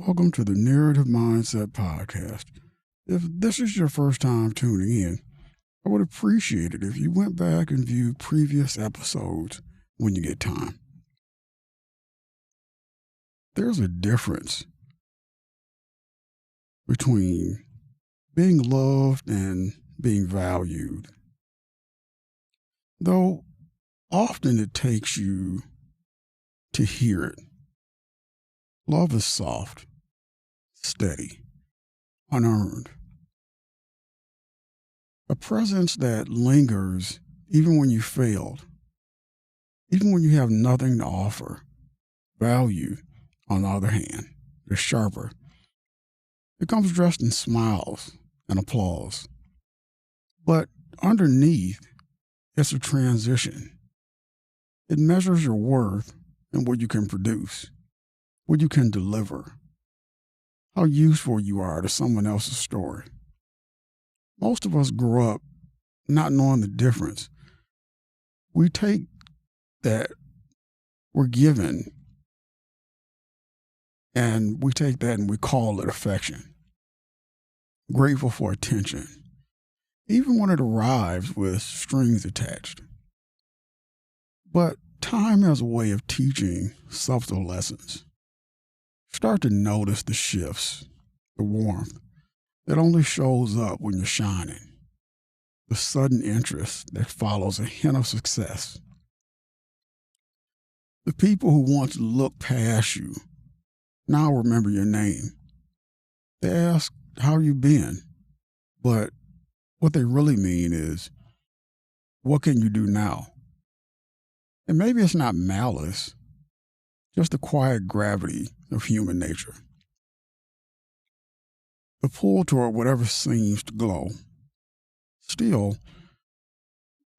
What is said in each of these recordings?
Welcome to the Narrative Mindset Podcast. If this is your first time tuning in, I would appreciate it if you went back and viewed previous episodes when you get time. There's a difference between being loved and being valued. Though often it takes you to hear it. Love is soft, steady, unearned. A presence that lingers even when you failed, even when you have nothing to offer. Value, on the other hand, is sharper. It comes dressed in smiles and applause. But underneath, it's a transition. It measures your worth and what you can produce, what you can deliver, how useful you are to someone else's story. Most of us grow up not knowing the difference. We take that we're given and we take that and we call it affection. Grateful for attention, even when it arrives with strings attached. But time has a way of teaching subtle lessons. Start to notice the shifts, the warmth that only shows up when you're shining, the sudden interest that follows a hint of success. The people who once looked past you now remember your name. They ask, how you been? But what they really mean is, what can you do now? And maybe it's not malice, just the quiet gravity of human nature. The pull toward whatever seems to glow. Still,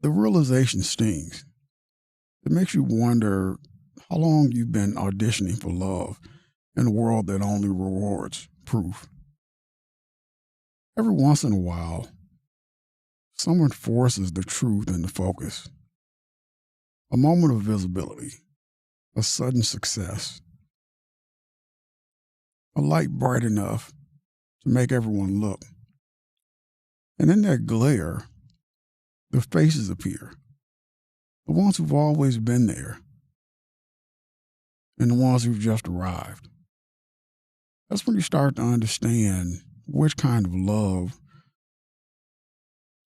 the realization stings. It makes you wonder how long you've been auditioning for love in a world that only rewards proof. Every once in a while, someone forces the truth into focus. A moment of visibility, a sudden success, a light bright enough to make everyone look. And in that glare, the faces appear, the ones who've always been there, and the ones who've just arrived. That's when you start to understand which kind of love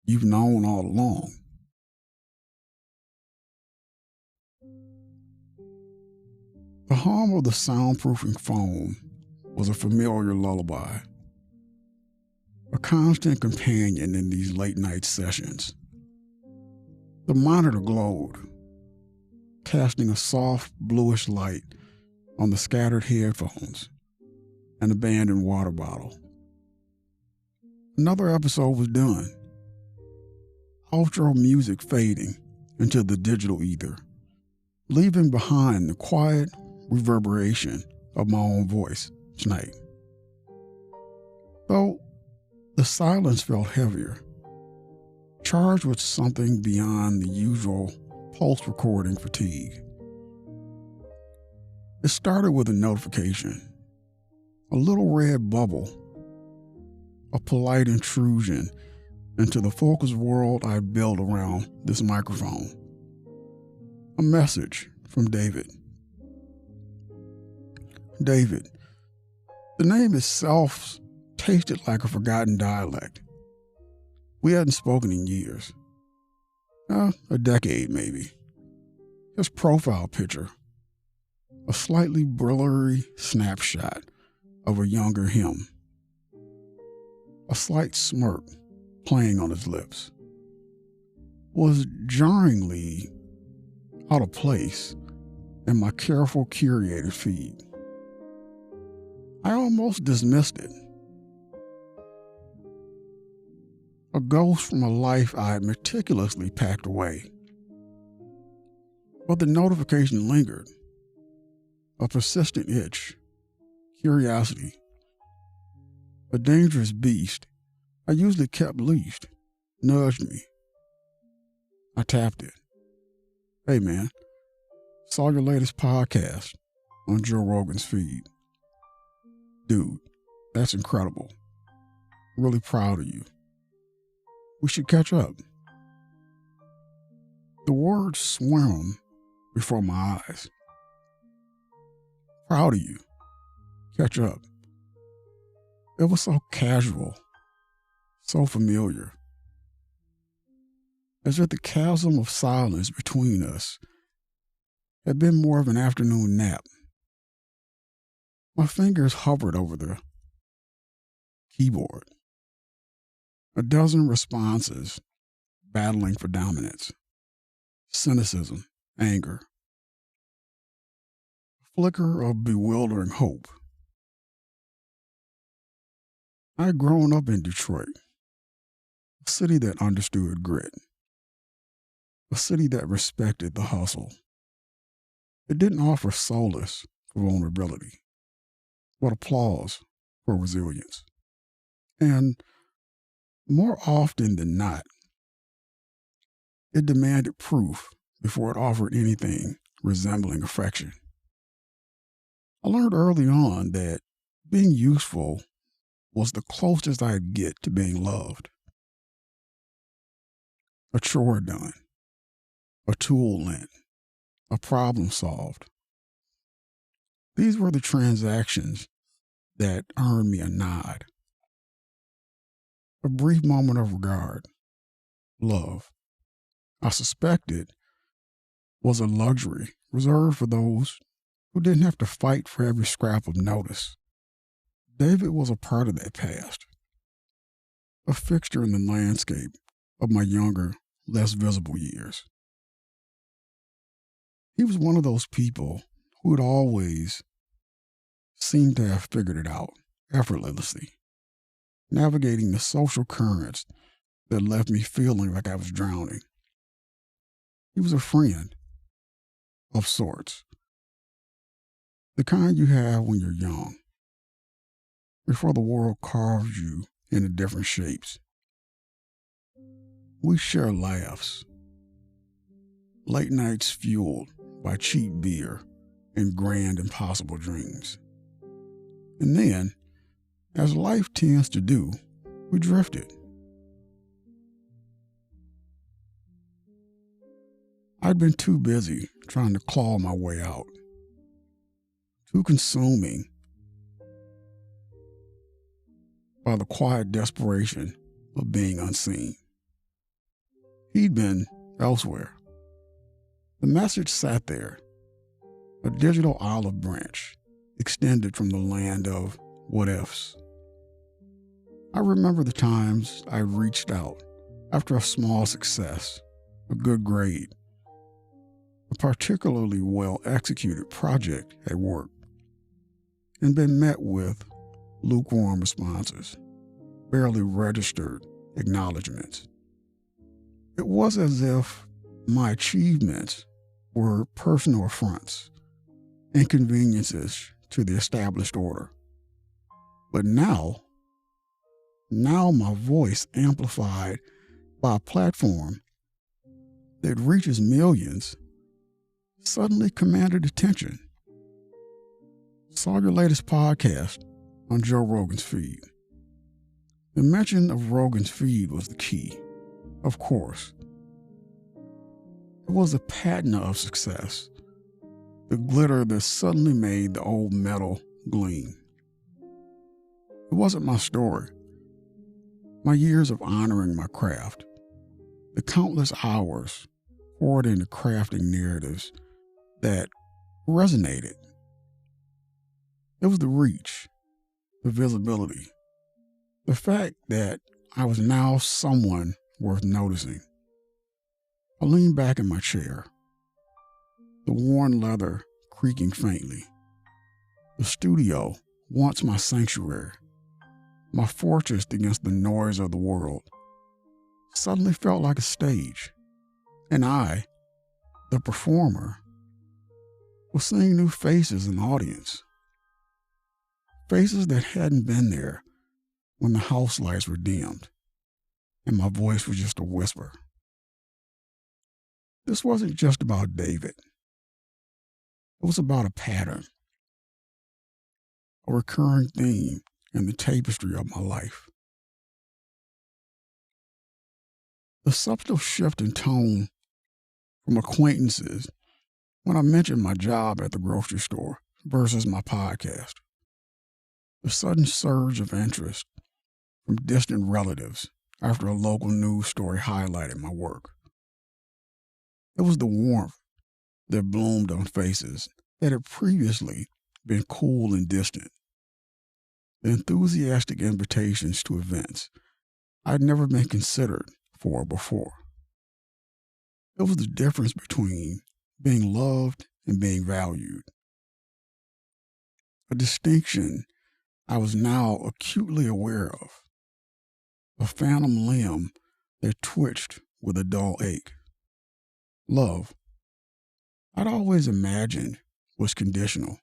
you've known all along. The hum of the soundproofing foam was a familiar lullaby, a constant companion in these late-night sessions. The monitor glowed, casting a soft bluish light on the scattered headphones and abandoned water bottle. Another episode was done, outro music fading into the digital ether, leaving behind the quiet reverberation of my own voice tonight. Though the silence felt heavier, charged with something beyond the usual post-recording fatigue. It started with a notification, a little red bubble, a polite intrusion into the focused world I built around this microphone. A message from David. David. The name itself tasted like a forgotten dialect. We hadn't spoken in years. A decade maybe. His profile picture. A slightly blurry snapshot of a younger him. A slight smirk playing on his lips. Was jarringly out of place in my careful curated feed. I almost dismissed it. A ghost from a life I had meticulously packed away. But the notification lingered. A persistent itch, curiosity. A dangerous beast I usually kept leashed, nudged me. I tapped it. Hey man, saw your latest podcast on Joe Rogan's feed. Dude, that's incredible. Really proud of you. We should catch up. The words swam before my eyes. Proud of you. Catch up. It was so casual, so familiar, as if the chasm of silence between us had been more of an afternoon nap. My fingers hovered over the keyboard. A dozen responses battling for dominance. Cynicism, anger. A flicker of bewildering hope. I had grown up in Detroit, a city that understood grit, a city that respected the hustle. It didn't offer solace for vulnerability, but applause for resilience. And more often than not, it demanded proof before it offered anything resembling affection. I learned early on that being useful was the closest I'd get to being loved. A chore done, a tool lent, a problem solved. These were the transactions that earned me a nod, a brief moment of regard, love. I suspected was a luxury reserved for those who didn't have to fight for every scrap of notice. David was a part of that past, a fixture in the landscape of my younger, less visible years. He was one of those people who had always seemed to have figured it out effortlessly, navigating the social currents that left me feeling like I was drowning. He was a friend of sorts, the kind you have when you're young, before the world carves you into different shapes. We share laughs, late nights fueled by cheap beer and grand impossible dreams. And then, as life tends to do, we drifted. I'd been too busy trying to claw my way out, too consuming by the quiet desperation of being unseen. He'd been elsewhere. The message sat there, a digital olive branch extended from the land of what ifs. I remember the times I reached out after a small success, a good grade, a particularly well executed project at work, and been met with lukewarm responses, barely registered acknowledgments. It was as if my achievements were personal affronts, inconveniences to the established order. But now my voice, amplified by a platform that reaches millions, suddenly commanded attention. Saw your latest podcast on Joe Rogan's feed. The mention of Rogan's feed was the key, of course. It was the patina of success, the glitter that suddenly made the old metal gleam. It wasn't my story, my years of honoring my craft, the countless hours poured into crafting narratives that resonated. It was the reach, the visibility, the fact that I was now someone worth noticing. I leaned back in my chair, the worn leather creaking faintly. The studio, once my sanctuary, my fortress against the noise of the world, suddenly felt like a stage, and I, the performer, was seeing new faces in the audience. Faces that hadn't been there when the house lights were dimmed, and my voice was just a whisper. This wasn't just about David. It was about a pattern. a recurring theme in the tapestry of my life. The subtle shift in tone from acquaintances when I mentioned my job at the grocery store versus my podcast. The sudden surge of interest from distant relatives after a local news story highlighted my work. It was the warmth that bloomed on faces that had previously been cool and distant. The enthusiastic invitations to events I'd never been considered for before. It was the difference between being loved and being valued. A distinction I was now acutely aware of. A phantom limb that twitched with a dull ache. Love, I'd always imagined, was conditional,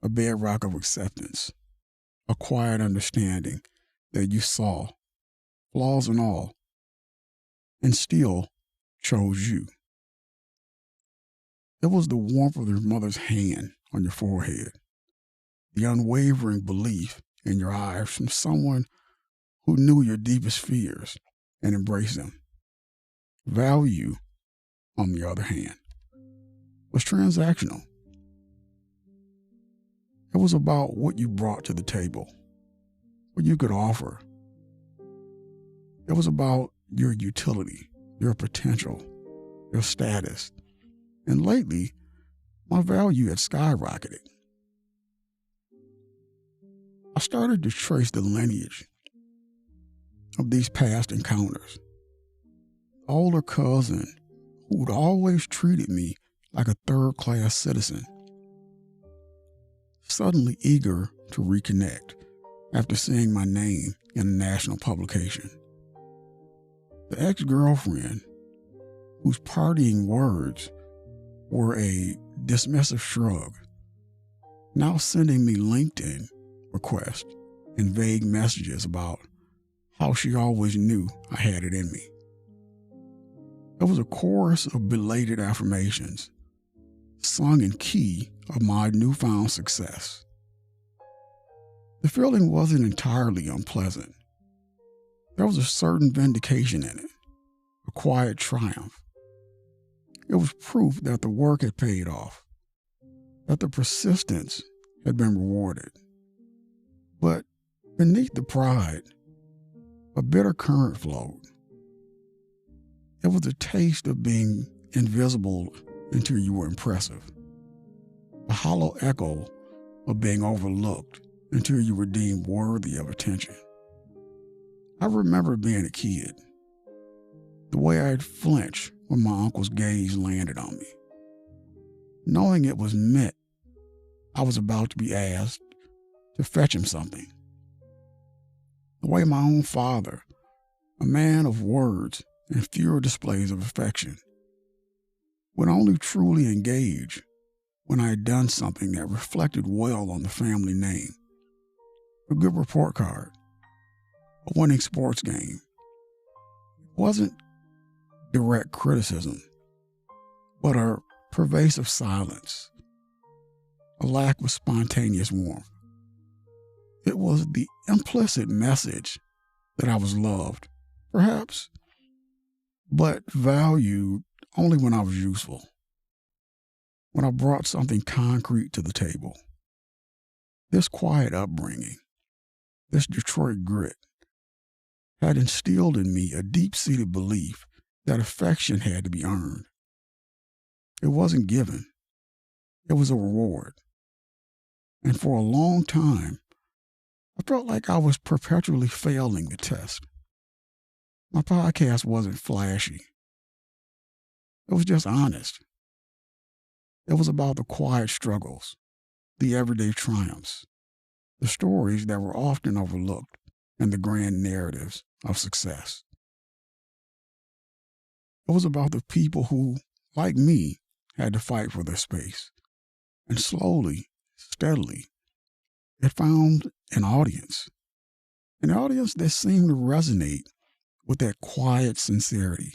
a bedrock of acceptance, a quiet understanding that you saw, flaws and all, and still chose you. It was the warmth of your mother's hand on your forehead, the unwavering belief in your eyes from someone who knew your deepest fears and embraced them. Value, on the other hand, was transactional. It was about what you brought to the table, what you could offer. It was about your utility, your potential, your status. And lately, my value had skyrocketed. I started to trace the lineage of these past encounters. The older cousin who'd always treated me like a third-class citizen, suddenly eager to reconnect after seeing my name in a national publication. The ex-girlfriend whose partying words were a dismissive shrug, now sending me LinkedIn requests and vague messages about how she always knew I had it in me. It was a chorus of belated affirmations, sung in key of my newfound success. The feeling wasn't entirely unpleasant. There was a certain vindication in it, a quiet triumph. It was proof that the work had paid off, that the persistence had been rewarded. But beneath the pride, a bitter current flowed. It was a taste of being invisible until you were impressive, a hollow echo of being overlooked until you were deemed worthy of attention. I remember being a kid, the way I'd flinch when my uncle's gaze landed on me, knowing it was meant I was about to be asked to fetch him something. The way my own father, a man of words and fewer displays of affection, would only truly engage when I had done something that reflected well on the family name. A good report card, a winning sports game. It wasn't direct criticism, but a pervasive silence, a lack of spontaneous warmth. It was the implicit message that I was loved, perhaps, but valued only when I was useful, when I brought something concrete to the table. This quiet upbringing, this Detroit grit, had instilled in me a deep-seated belief that affection had to be earned. It wasn't given. It was a reward. And for a long time, I felt like I was perpetually failing the test. My podcast wasn't flashy. It was just honest. It was about the quiet struggles, the everyday triumphs, the stories that were often overlooked in the grand narratives of success. It was about the people who, like me, had to fight for their space. And slowly, steadily, it found an audience that seemed to resonate with that quiet sincerity.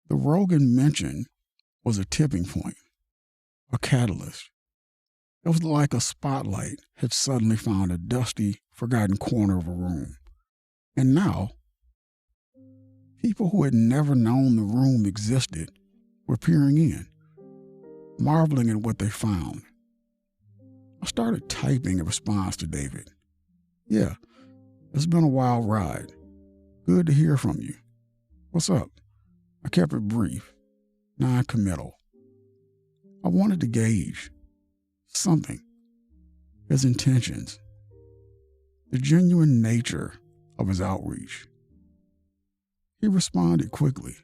The Rogan mention was a tipping point, a catalyst. It was like a spotlight had suddenly found a dusty, forgotten corner of a room. And now, people who had never known the room existed were peering in, marveling at what they found. I started typing a response to David. "Yeah, it's been a wild ride. Good to hear from you. What's up?" I kept it brief, non-committal. I wanted to gauge something, his intentions, the genuine nature of his outreach. He responded quickly.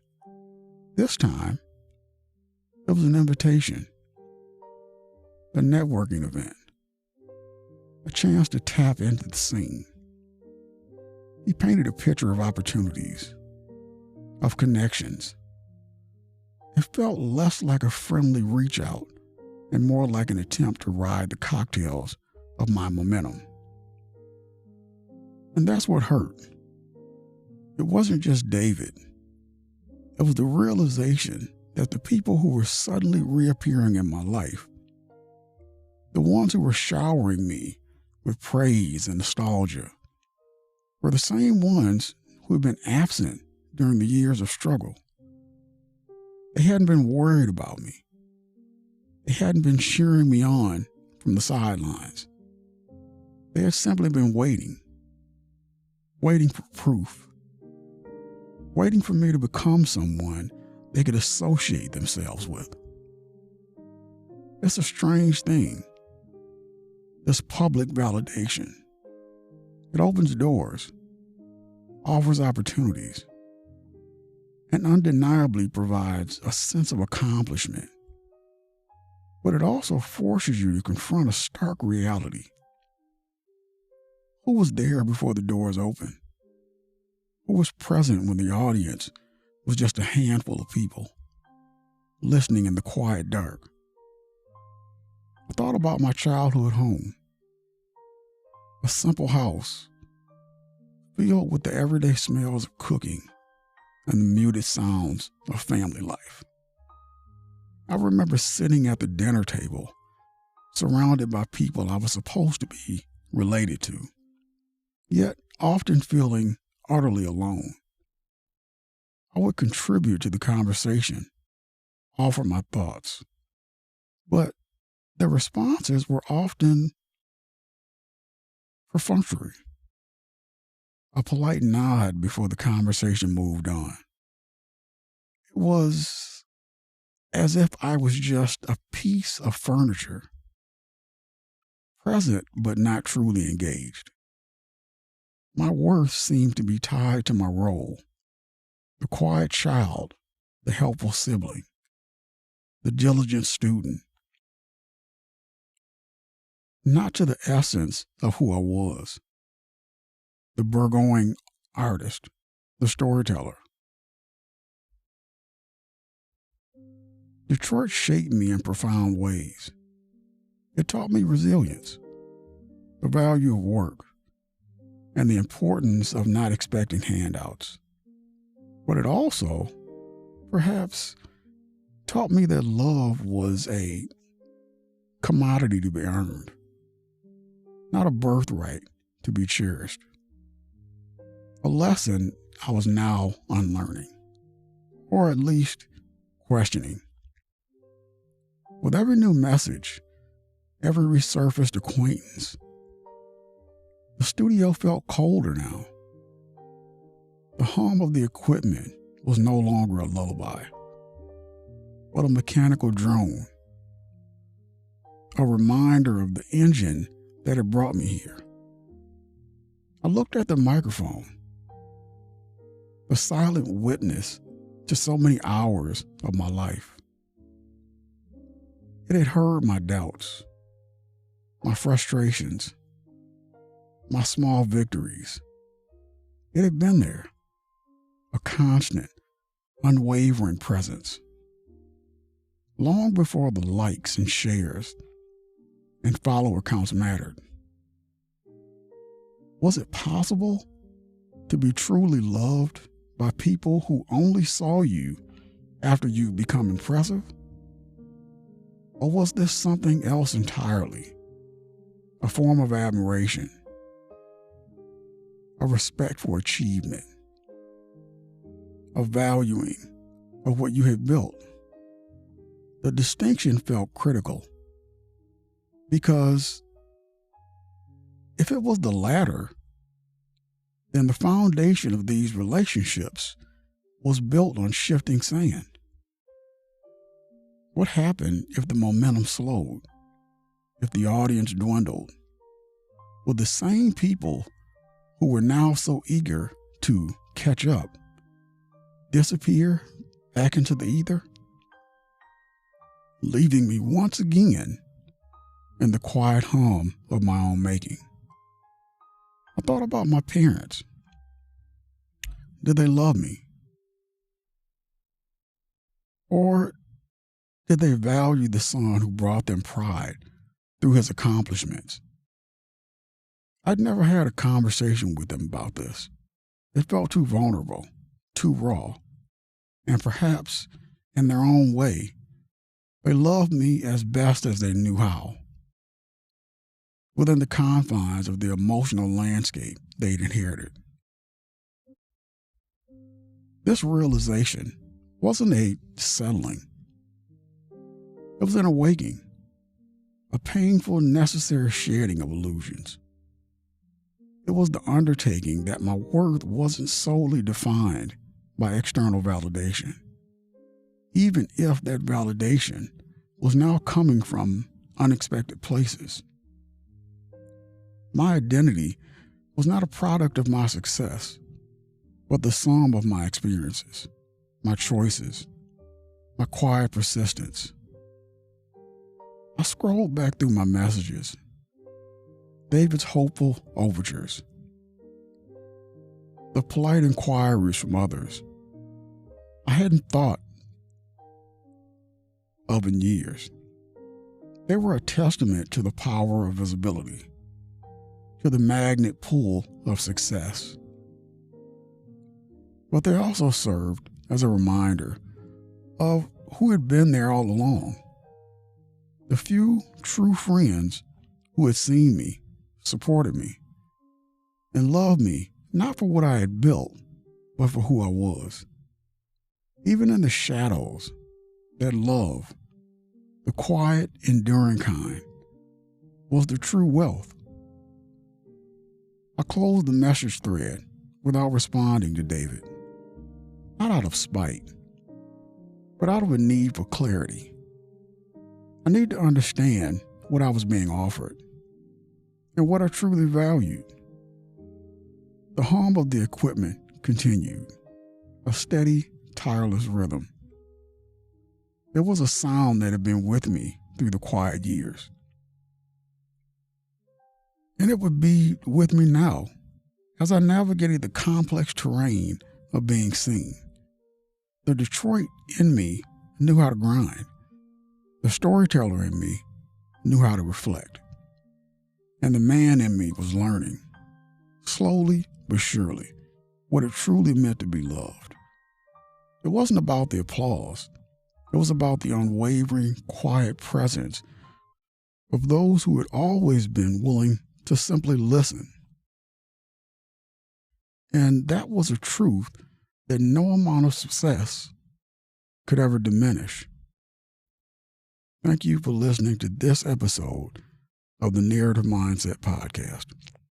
This time, it was an invitation, a networking event, a chance to tap into the scene. He painted a picture of opportunities, of connections. It felt less like a friendly reach out and more like an attempt to ride the cocktails of my momentum. And that's what hurt. It wasn't just David. It was the realization that the people who were suddenly reappearing in my life, the ones who were showering me with praise and nostalgia, were the same ones who had been absent during the years of struggle. They hadn't been worried about me. They hadn't been cheering me on from the sidelines. They had simply been waiting for proof, waiting for me to become someone they could associate themselves with. It's a strange thing, this public validation. It opens doors, offers opportunities, and undeniably provides a sense of accomplishment. But it also forces you to confront a stark reality. Who was there before the doors opened? Who was present when the audience was just a handful of people, listening in the quiet dark? I thought about my childhood home, a simple house filled with the everyday smells of cooking and the muted sounds of family life. I remember sitting at the dinner table, surrounded by people I was supposed to be related to, yet often feeling utterly alone. I would contribute to the conversation, offer my thoughts, but the responses were often perfunctory. A polite nod before the conversation moved on. It was as if I was just a piece of furniture, present but not truly engaged. My worth seemed to be tied to my role, the quiet child, the helpful sibling, the diligent student, not to the essence of who I was, the burgeoning artist, the storyteller. Detroit shaped me in profound ways. It taught me resilience, the value of work, and the importance of not expecting handouts. But it also, perhaps, taught me that love was a commodity to be earned, not a birthright to be cherished. A lesson I was now unlearning, or at least questioning. With every new message, every resurfaced acquaintance, the studio felt colder now. The hum of the equipment was no longer a lullaby, but a mechanical drone, a reminder of the engine that had brought me here. I looked at the microphone, the silent witness to so many hours of my life. It had heard my doubts, my frustrations, my small victories. It had been there, a constant, unwavering presence. Long before the likes and shares and follower counts mattered. Was it possible to be truly loved by people who only saw you after you become impressive? Or was this something else entirely? a form of admiration, a respect for achievement, a valuing of what you had built. The distinction felt critical because if it was the latter, then the foundation of these relationships was built on shifting sand. What happened if the momentum slowed, if the audience dwindled? Would the same people who were now so eager to catch up disappear back into the ether, leaving me once again in the quiet hum of my own making? I thought about my parents. Did they love me? Or did they value the son who brought them pride through his accomplishments? I'd never had a conversation with them about this. It felt too vulnerable, too raw, and perhaps, in their own way, they loved me as best as they knew how, within the confines of the emotional landscape they'd inherited. This realization wasn't a settling. It was an awakening, a painful, necessary shedding of illusions. It was the undertaking that my worth wasn't solely defined by external validation, even if that validation was now coming from unexpected places. My identity was not a product of my success, but the sum of my experiences, my choices, my quiet persistence. I scrolled back through my messages, David's hopeful overtures, the polite inquiries from others I hadn't thought of in years. They were a testament to the power of visibility, to the magnet pull of success. But they also served as a reminder of who had been there all along. The few true friends who had seen me, supported me, and loved me not for what I had built, but for who I was. Even in the shadows, that love, the quiet, enduring kind, was the true wealth. I closed the message thread without responding to David, not out of spite, but out of a need for clarity. I need to understand what I was being offered and what I truly valued. The hum of the equipment continued, a steady, tireless rhythm. There was a sound that had been with me through the quiet years. And it would be with me now as I navigated the complex terrain of being seen. The Detroit in me knew how to grind. The storyteller in me knew how to reflect. And the man in me was learning, slowly but surely, what it truly meant to be loved. It wasn't about the applause. It was about the unwavering, quiet presence of those who had always been willing to simply listen. And that was a truth that no amount of success could ever diminish. Thank you for listening to this episode of the Narrative Mindset Podcast.